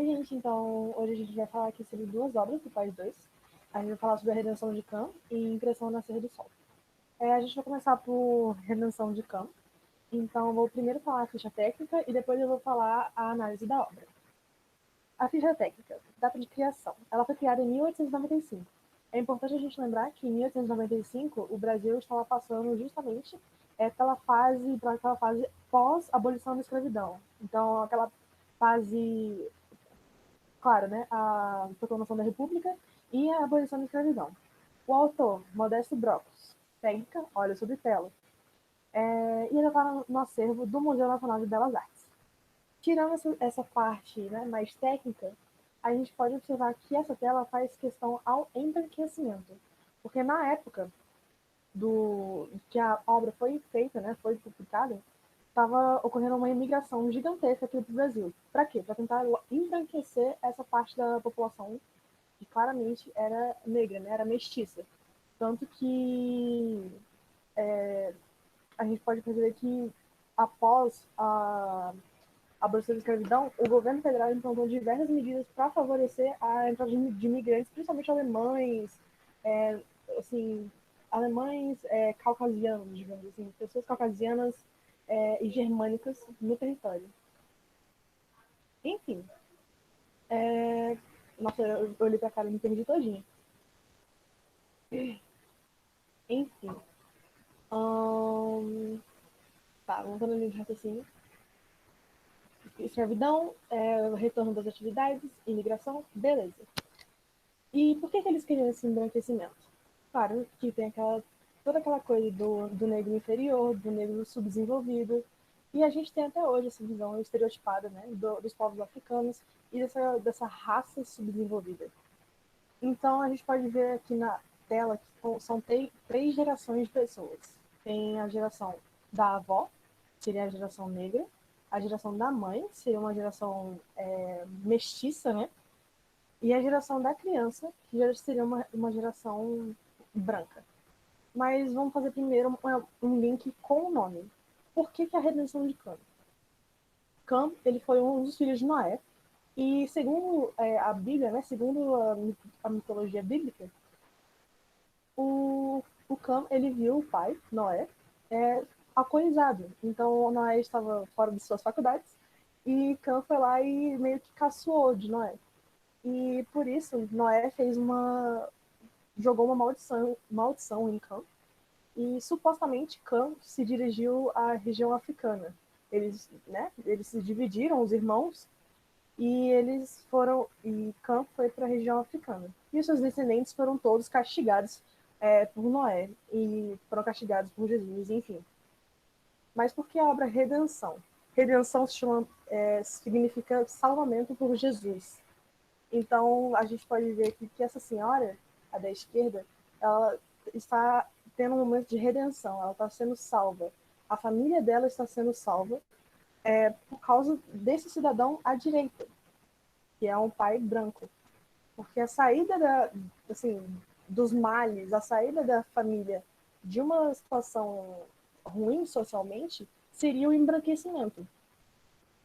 gente. Então, hoje a gente vai falar aqui sobre duas obras do País 2. A gente vai falar sobre a Redenção de Cã e Impressão ao Nascer do Sol. A gente vai começar por Redenção de Cã. Então, eu vou primeiro falar a ficha técnica e depois eu vou falar a análise da obra. A ficha técnica, data de criação. Ela foi criada em 1895. É importante a gente lembrar que em 1895 o Brasil estava passando justamente pela fase pós-abolição da escravidão. Então, aquela fase, claro, né, a proclamação da República e a abolição da escravidão. O autor, Modesto Brocos, técnica, olha sobre tela, e ele está no acervo do Museu Nacional de Belas Artes. Tirando essa parte, né, mais técnica, a gente pode observar que essa tela faz questão ao embranquecimento, porque na época que a obra foi feita, né, foi publicada, estava ocorrendo uma imigração gigantesca aqui para o Brasil. Para quê? Para tentar embranquecer essa parte da população que claramente era negra, né, era mestiça. Tanto que a gente pode perceber que após a abolição da escravidão, o governo federal implantou diversas medidas para favorecer a entrada de imigrantes, principalmente alemães, é, assim, alemães caucasianos, digamos assim, pessoas caucasianas e germânicas no território. Enfim, nossa, eu olhei pra cara e me perdi todinha. Enfim, tá, voltando ali de raciocínio. Escravidão, retorno das atividades, imigração, beleza. E por que eles queriam esse embranquecimento? Claro que tem toda aquela coisa do negro inferior, do negro subdesenvolvido, e a gente tem até hoje essa visão estereotipada, né, dos povos africanos e dessa raça subdesenvolvida. Então a gente pode ver aqui na tela que são três gerações de pessoas. Tem a geração da avó, que seria a geração negra, a geração da mãe, que seria uma geração mestiça, né? E a geração da criança, que já seria uma geração branca. Mas vamos fazer primeiro um link com o nome. Por que a redenção de Cã? Cã, ele foi um dos filhos de Noé, e segundo a Bíblia, né, segundo a mitologia bíblica, o Cã, ele viu o pai, Noé, alcoolizado. Então, Noé estava fora de suas faculdades, e Cã foi lá e meio que caçoou de Noé. E por isso, Noé jogou uma maldição em Cã, e supostamente Cã se dirigiu à região africana. Eles se dividiram, os irmãos, e Cã foi para a região africana. E os seus descendentes foram todos castigados por Noé e foram castigados por Jesus, enfim. Mas por que a obra Redenção? Redenção significa salvamento por Jesus. Então a gente pode ver aqui que essa senhora, a da esquerda, ela está tendo um momento de redenção, ela está sendo salva. A família dela está sendo salva por causa desse cidadão à direita, que é um pai branco. Porque a saída dos males, a saída da família de uma situação ruim socialmente, seria o embranquecimento.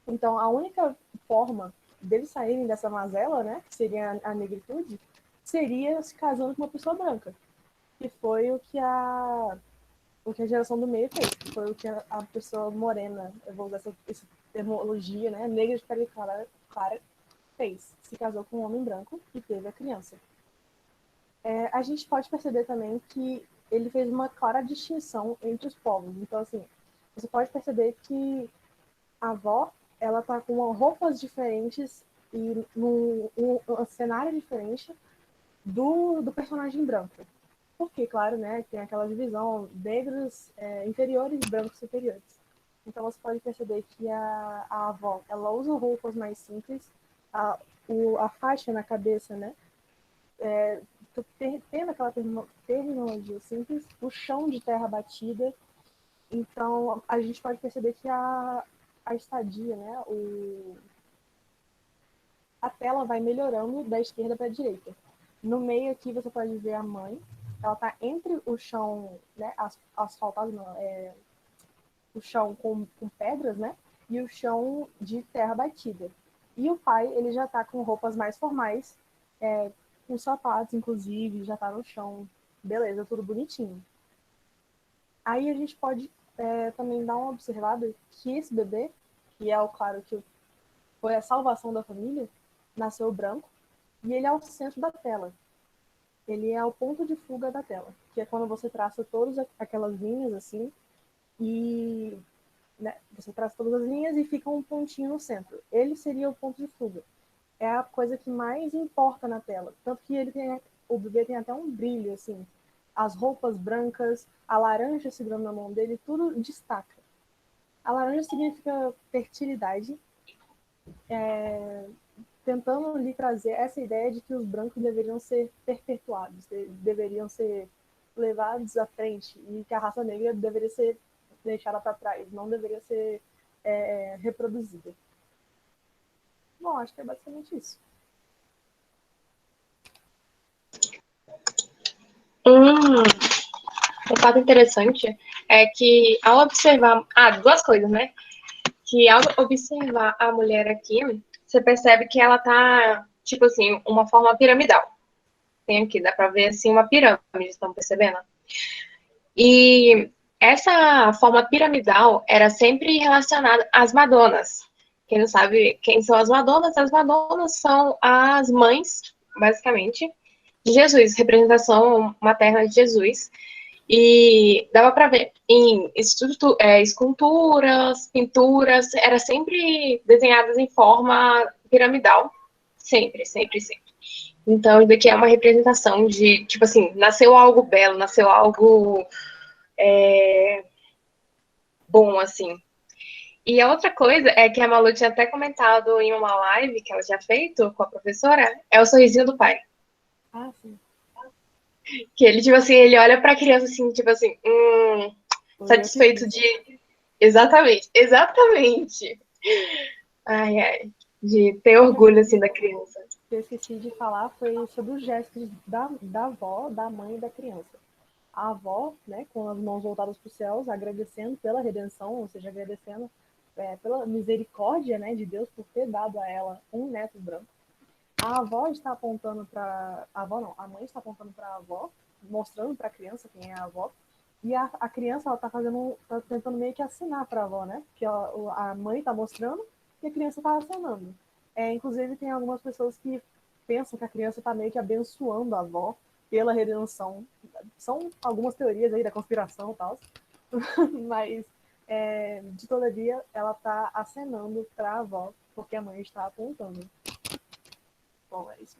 Então, a única forma deles saírem dessa mazela, né, que seria a negritude, seria se casando com uma pessoa branca. Que foi o que a geração do meio fez, que foi o que a pessoa morena, eu vou usar essa terminologia, né, negra de pele clara, fez. Se casou com um homem branco e teve a criança. A gente pode perceber também que ele fez uma clara distinção entre os povos. Então, assim, você pode perceber que a avó, ela tá com roupas diferentes e num cenário diferente do personagem branco. Porque, claro, né, tem aquela divisão negros inferiores e brancos superiores. Então você pode perceber que a avó, ela usa roupas mais simples, a faixa na cabeça, né, tendo aquela terminologia simples, o chão de terra batida. Então a gente pode perceber que a estadia, né, a tela vai melhorando da esquerda para a direita. No meio aqui você pode ver a mãe, ela está entre o chão, né, asfaltado, não, o chão com pedras, né, e o chão de terra batida. E o pai, ele já tá com roupas mais formais, com sapatos, inclusive, já tá no chão. Beleza, tudo bonitinho. Aí a gente pode também dar uma observada que esse bebê, que é o claro que foi a salvação da família, nasceu branco, e ele é o centro da tela. Ele é o ponto de fuga da tela, que é quando você traça todas aquelas linhas assim, e né, você traça todas as linhas e fica um pontinho no centro. Ele seria o ponto de fuga. É a coisa que mais importa na tela. Tanto que o bebê tem até um brilho, assim. As roupas brancas, a laranja segurando na mão dele, tudo destaca. A laranja significa fertilidade, tentando lhe trazer essa ideia de que os brancos deveriam ser perpetuados, deveriam ser levados à frente e que a raça negra deveria ser deixada para trás, não deveria ser reproduzida. Bom, acho que é basicamente isso. Um fato interessante é que ao observar... duas coisas, né? Que ao observar a mulher aqui, você percebe que ela tá, tipo assim, uma forma piramidal. Tem aqui, dá pra ver assim uma pirâmide, estão percebendo? E essa forma piramidal era sempre relacionada às Madonas. Quem não sabe quem são as Madonas são as mães, basicamente, de Jesus, representação materna de Jesus. E dava para ver em esculturas, pinturas, era sempre desenhadas em forma piramidal. Sempre, sempre, sempre. Então, isso daqui é uma representação de, tipo assim, nasceu algo belo, nasceu algo bom, assim. E a outra coisa é que a Malu tinha até comentado em uma live que ela tinha feito com a professora, é o sorrisinho do pai. Ah, sim. Que ele, tipo assim, ele olha pra criança assim, tipo assim, Foi eu que satisfeito fiz. de. Exatamente, exatamente. Ai, ai. De ter Uma orgulho, coisa assim, da criança. que eu esqueci de falar foi sobre os gestos da avó, da mãe e da criança. A avó, né, com as mãos voltadas para os céus, agradecendo pela redenção, ou seja, agradecendo pela misericórdia, né, de Deus por ter dado a ela um neto branco. A avó está apontando para a avó, não, a mãe está apontando para a avó, mostrando para a criança quem é a avó. E a criança ela tá tentando meio que assinar para a avó, né? Porque a mãe está mostrando e a criança está assinando. Inclusive tem algumas pessoas que pensam que a criança está meio que abençoando a avó pela redenção. São algumas teorias aí da conspiração e tal, mas de todavia ela está acenando para a avó porque a mãe está apontando. Bom, é isso.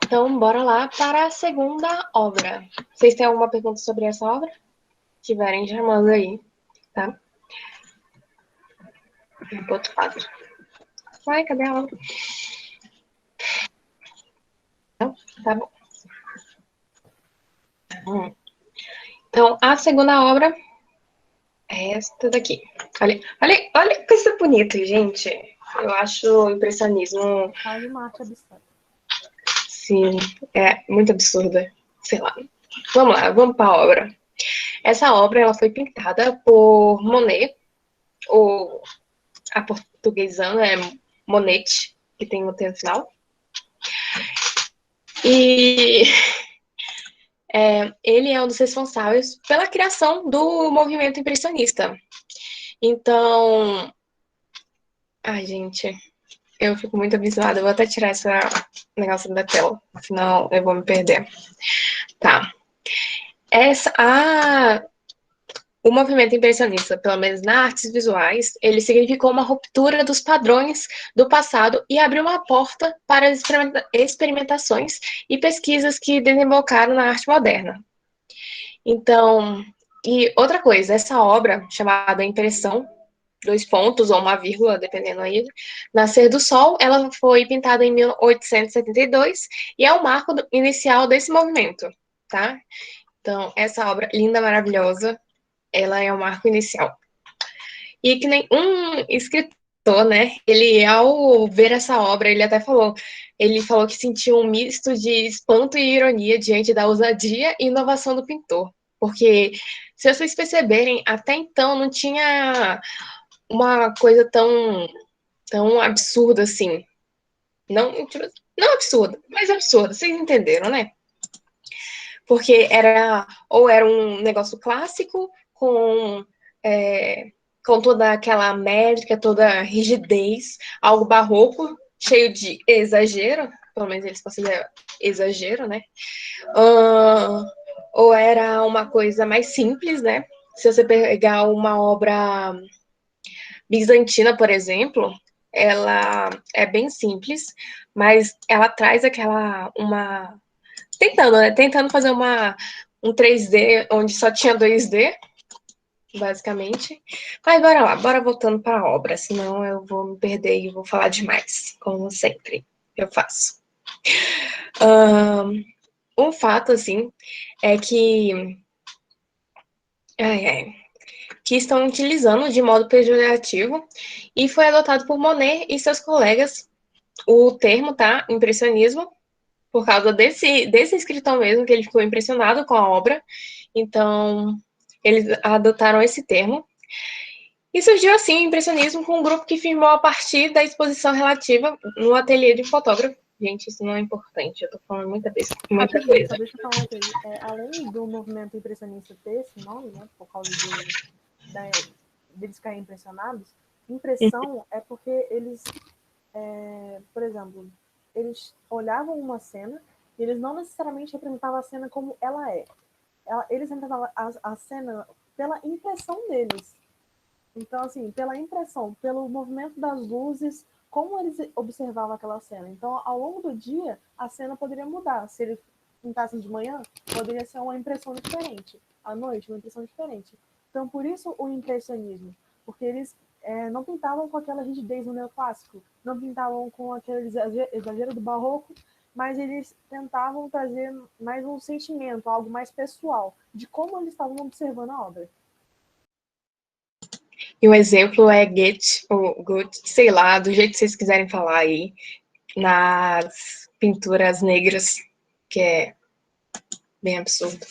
Então, bora lá para a segunda obra. Vocês têm alguma pergunta sobre essa obra? Se tiverem, já manda aí, tá? Outro quadro. Ai, cadê a obra? Não? Tá bom. Então, a segunda obra é esta daqui. Olha, olha, olha que coisa bonita, gente. Eu acho o impressionismo, Quase uma arte abstrata. sim, é muito absurda. Sei lá. Vamos lá, vamos para a obra. Essa obra ela foi pintada por Monet, ou a portuguesando é Monet, que tem um T no final. E ele é um dos responsáveis pela criação do movimento impressionista. Então, ai, gente, eu fico muito abismada. Eu vou até tirar esse negócio da tela, senão eu vou me perder. Tá. O movimento impressionista, pelo menos nas artes visuais, ele significou uma ruptura dos padrões do passado e abriu uma porta para as experimentações e pesquisas que desembocaram na arte moderna. Então, e outra coisa, essa obra, chamada Impressão, 2 pontos ou uma vírgula, dependendo aí, Nascer do Sol, ela foi pintada em 1872 e é o marco inicial desse movimento, tá? Então, essa obra linda, maravilhosa, ela é o marco inicial. E que nem um escritor, né, ele ao ver essa obra, ele até falou, ele falou que sentiu um misto de espanto e ironia diante da ousadia e inovação do pintor. Porque, se vocês perceberem, até então não tinha uma coisa tão absurda assim. Não, tipo, não absurda, mas absurda, vocês entenderam, né? Porque era um negócio clássico com toda aquela métrica, toda a rigidez, algo barroco, cheio de exagero, pelo menos eles consideram exagero, né? Ou era uma coisa mais simples, né? Se você pegar uma obra bizantina, por exemplo, ela é bem simples, mas ela traz tentando, né? Tentando fazer um 3D onde só tinha 2D, basicamente. Mas bora lá, bora voltando para a obra, senão eu vou me perder e vou falar demais, como sempre eu faço. Um fato, assim, é que estão utilizando de modo pejorativo e foi adotado por Monet e seus colegas o termo, tá? Impressionismo, por causa desse escritor mesmo, que ele ficou impressionado com a obra. Então, eles adotaram esse termo. E surgiu assim o impressionismo com um grupo que firmou a partir da exposição relativa no ateliê de fotógrafo. Gente, isso não é importante, eu tô falando muita Rapidinho, só coisa. deixa eu falar uma coisa. Além do movimento impressionista ter esse nome, né, por causa deles ficarem impressionados, impressão é porque eles, por exemplo, eles olhavam uma cena e eles não necessariamente representavam a cena como ela é. Eles representavam a cena pela impressão deles. Então, assim, pela impressão, pelo movimento das luzes, como eles observavam aquela cena. Então, ao longo do dia, a cena poderia mudar. Se eles pintassem de manhã, poderia ser uma impressão diferente. À noite, uma impressão diferente. Então, por isso o impressionismo. Porque eles não pintavam com aquela rigidez do neoclássico, não pintavam com aquele exagero do barroco, mas eles tentavam trazer mais um sentimento, algo mais pessoal, de como eles estavam observando a obra. E um exemplo é Goethe, ou Goethe, sei lá, do jeito que vocês quiserem falar aí, nas pinturas negras, que é bem absurdo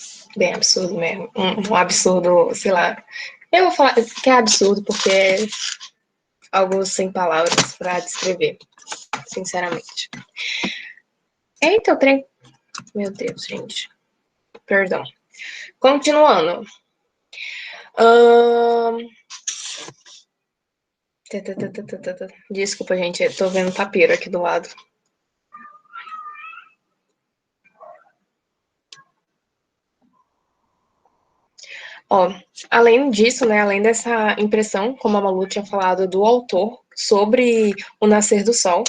mesmo, um absurdo, sei lá. Eu vou falar que é absurdo porque é algo sem palavras para descrever, sinceramente. Eita, o trem. Meu Deus, gente. Perdão. Continuando. Desculpa, gente, eu tô vendo tapeiro aqui do lado. Ó, além disso, né, além dessa impressão, como a Malu tinha falado, do autor sobre o nascer do sol,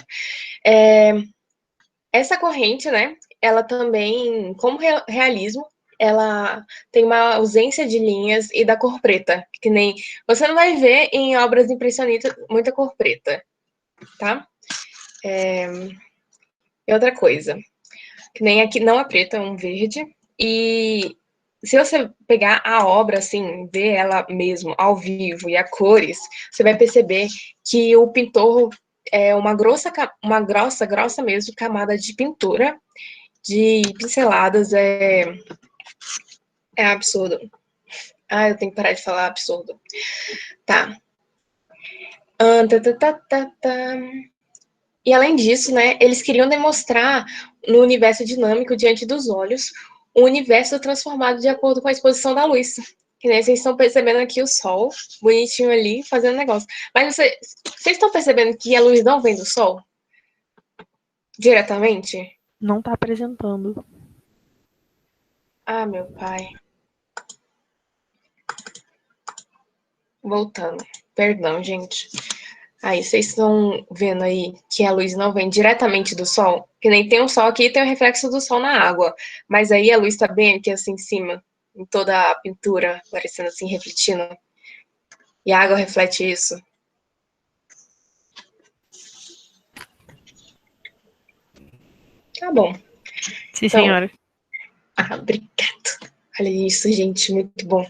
essa corrente, né, ela também, como realismo, ela tem uma ausência de linhas e da cor preta, que nem você não vai ver em obras impressionistas muita cor preta, tá? E outra coisa, que nem aqui não é preta, é um verde, e se você pegar a obra, assim, ver ela mesmo ao vivo e a cores, você vai perceber que o pintor é uma grossa mesmo camada de pintura, de pinceladas, é absurdo. Ah, eu tenho que parar de falar absurdo. Tá. E além disso, né, eles queriam demonstrar no universo dinâmico diante dos olhos um universo transformado de acordo com a exposição da luz. Que nem vocês estão percebendo aqui o sol, bonitinho ali, fazendo negócio. Mas vocês estão percebendo que a luz não vem do sol? Diretamente? Não está apresentando. Ah, meu pai. Voltando. Perdão, gente. Aí, vocês estão vendo aí que a luz não vem diretamente do sol? Que nem tem um sol aqui e tem o reflexo do sol na água. Mas aí a luz tá bem aqui assim em cima, em toda a pintura, parecendo assim, refletindo. E a água reflete isso. Tá bom. Sim, Então, senhora. obrigado. Olha isso, gente, muito bom.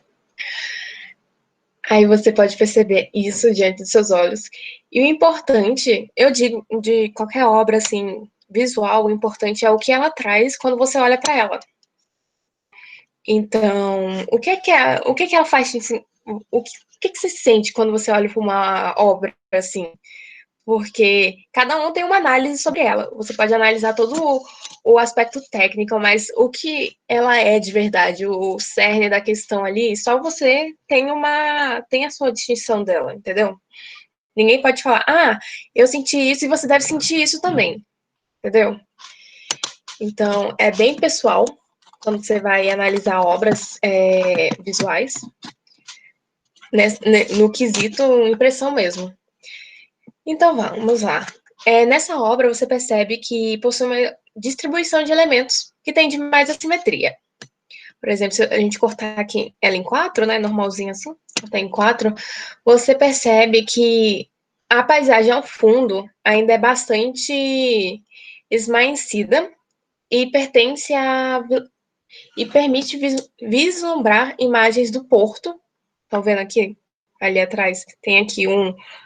Aí você pode perceber isso diante dos seus olhos. E o importante, eu digo, de qualquer obra, assim, visual, o importante é o que ela traz quando você olha para ela. Então, o que ela faz, assim, o que você sente quando você olha para uma obra assim? Porque cada um tem uma análise sobre ela. Você pode analisar todo o aspecto técnico, mas o que ela é de verdade, o cerne da questão ali, só você tem a sua distinção dela, entendeu? Ninguém pode falar, eu senti isso e você deve sentir isso também, entendeu? Então, é bem pessoal quando você vai analisar obras visuais, no quesito impressão mesmo. Então, vamos lá. Nessa obra, você percebe que possui uma distribuição de elementos que tem de mais assimetria. Por exemplo, se a gente cortar aqui ela em 4, né, normalzinho assim, cortar em 4, você percebe que a paisagem ao fundo ainda é bastante esmaecida e permite vislumbrar imagens do porto. Estão vendo aqui? Ali atrás tem aqui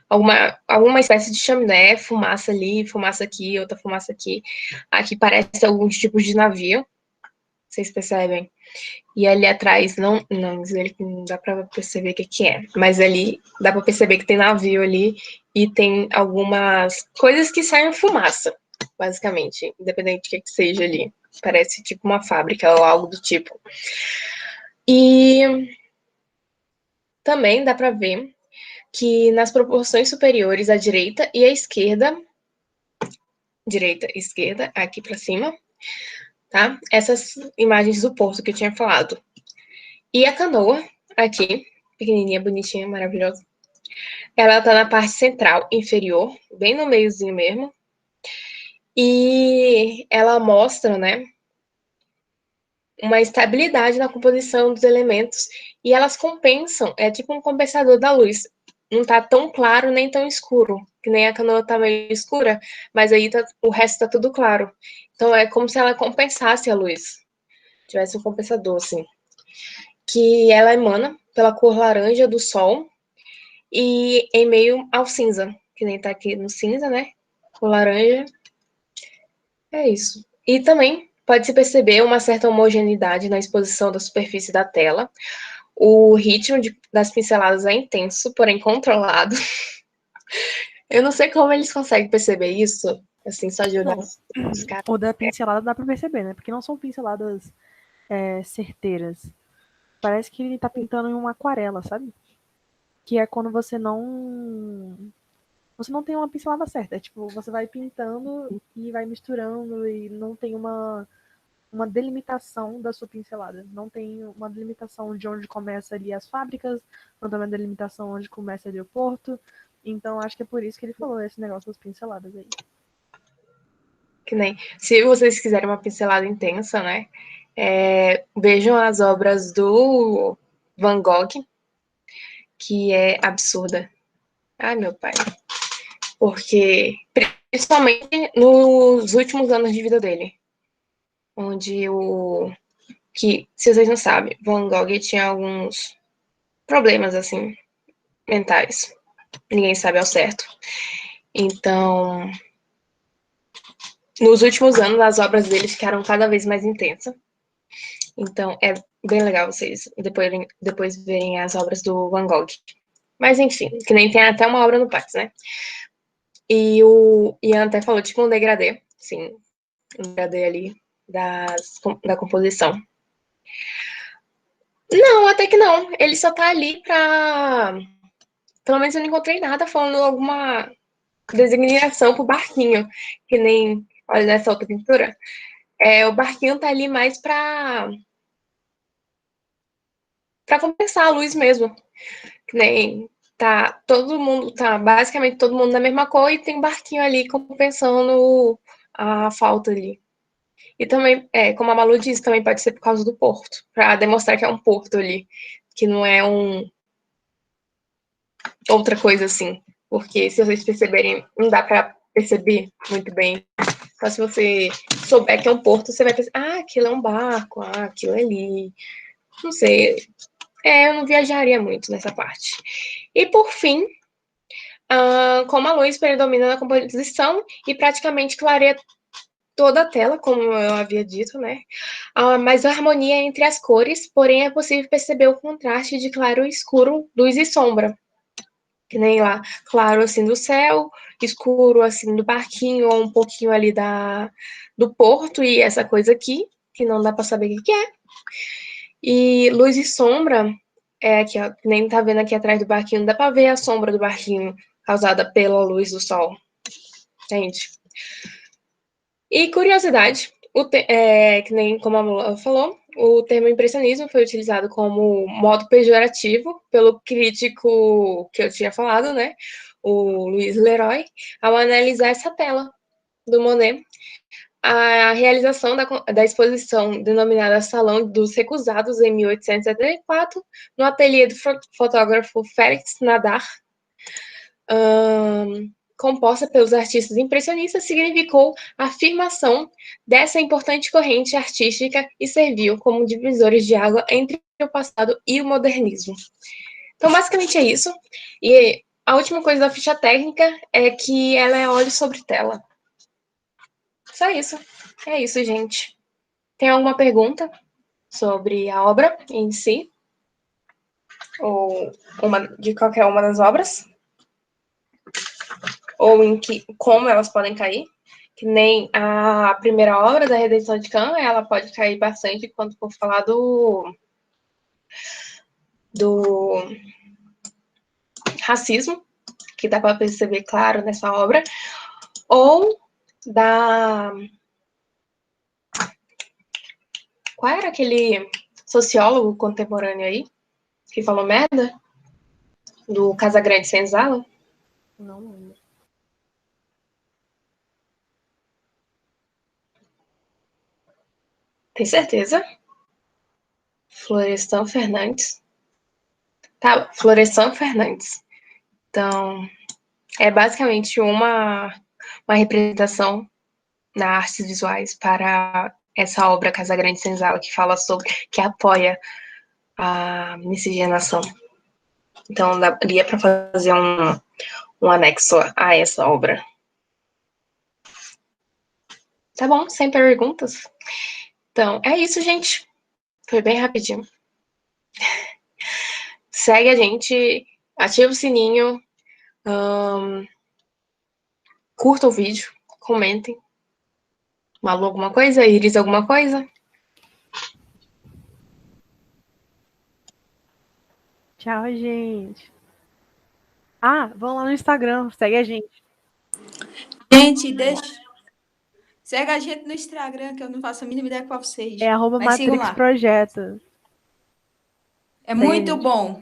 alguma espécie de chaminé, fumaça ali, fumaça aqui, outra fumaça aqui. Aqui parece alguns tipos de navio, vocês percebem? E ali atrás, não dá para perceber o que é, mas ali dá para perceber que tem navio ali e tem algumas coisas que saem fumaça, basicamente, independente do que seja ali. Parece tipo uma fábrica ou algo do tipo. E também dá para ver que nas proporções superiores à direita e à esquerda, aqui para cima, tá? Essas imagens do porto que eu tinha falado. E a canoa, aqui, pequenininha, bonitinha, maravilhosa, ela tá na parte central inferior, bem no meiozinho mesmo, e ela mostra, né, uma estabilidade na composição dos elementos e elas compensam, é tipo um compensador da luz. Não tá tão claro nem tão escuro, que nem a canoa tá meio escura, mas aí o resto tá tudo claro. Então é como se ela compensasse a luz, tivesse um compensador, assim. Que ela emana pela cor laranja do sol e em meio ao cinza, que nem tá aqui no cinza, né? Cor laranja. É isso. E também pode-se perceber uma certa homogeneidade na exposição da superfície da tela. O ritmo das pinceladas é intenso, porém controlado. Eu não sei como eles conseguem perceber isso, assim, só de olhar os caras. O da pincelada dá pra perceber, né? Porque não são pinceladas certeiras. Parece que ele tá pintando em uma aquarela, sabe? Que é quando você não tem uma pincelada certa. É tipo, você vai pintando e vai misturando e não tem uma delimitação da sua pincelada. Não tem uma delimitação de onde começa ali as fábricas, não tem uma delimitação onde começa ali o porto. Então, acho que é por isso que ele falou esse negócio das pinceladas aí. Que nem, se vocês quiserem uma pincelada intensa, né? Vejam as obras do Van Gogh, que é absurda. Ai, meu pai. Porque, principalmente nos últimos anos de vida dele, onde se vocês não sabem, Van Gogh tinha alguns problemas, assim, mentais. Ninguém sabe ao certo. Então, nos últimos anos, as obras dele ficaram cada vez mais intensas. Então, é bem legal vocês depois verem as obras do Van Gogh. Mas, enfim, que nem tem até uma obra no Pax, né? E o Ian até falou, tipo, um degradê. Sim, um degradê ali da composição. Não, até que não. Ele só tá ali pra... Pelo menos eu não encontrei nada falando alguma designação pro barquinho. Que nem... Olha nessa outra pintura. O barquinho tá ali mais pra compensar a luz mesmo. Que nem... basicamente todo mundo na mesma cor e tem um barquinho ali compensando a falta ali. E também, como a Malu disse, também pode ser por causa do porto, para demonstrar que é um porto ali, que não é outra coisa assim. Porque se vocês perceberem, não dá para perceber muito bem. Só se você souber que é um porto, você vai pensar, aquilo é um barco, aquilo é ali. Não sei. Eu não viajaria muito nessa parte. E por fim, como a luz predomina na composição e praticamente clareia toda a tela, como eu havia dito, né? Mas a harmonia entre as cores, porém é possível perceber o contraste de claro e escuro, luz e sombra. Que nem lá, claro assim do céu, escuro assim do barquinho, ou um pouquinho ali do porto, e essa coisa aqui, que não dá para saber o que é. E luz e sombra, aqui, ó, que nem tá vendo aqui atrás do barquinho, dá para ver a sombra do barquinho causada pela luz do sol. Gente. E curiosidade, que nem como a Lula falou, o termo impressionismo foi utilizado como modo pejorativo pelo crítico que eu tinha falado, né, o Louis Leroy, ao analisar essa tela do Monet. A realização da exposição denominada Salão dos Recusados em 1874, no ateliê do fotógrafo Félix Nadar, composta pelos artistas impressionistas, significou a afirmação dessa importante corrente artística e serviu como divisores de água entre o passado e o modernismo. Então, basicamente é isso. E a última coisa da ficha técnica é que ela é óleo sobre tela. Só isso. É isso, gente. Tem alguma pergunta sobre a obra em si? Ou de qualquer uma das obras? Ou como elas podem cair? Que nem a primeira obra da Redenção de Kant, ela pode cair bastante quando for falar do racismo, que dá para perceber claro nessa obra, ou da... Qual era aquele sociólogo contemporâneo aí que falou merda? Do Casagrande Senzala? Não lembro. Tem certeza? Florestan Fernandes. Tá, Florestan Fernandes. Então, é basicamente uma representação na artes visuais para essa obra Casagrande Senzala, que fala sobre, que apoia a miscigenação. Então, daria para fazer um anexo a essa obra. Tá bom, sem perguntas? Então, é isso, gente. Foi bem rapidinho. Segue a gente, ativa o sininho, curta o vídeo, comentem. Malu alguma coisa? Iris alguma coisa? Tchau, gente. Vão lá no Instagram, segue a gente. Gente, segue a gente no Instagram, que eu não faço a mínima ideia qual vocês. É @MatrixProjeto. É muito bom.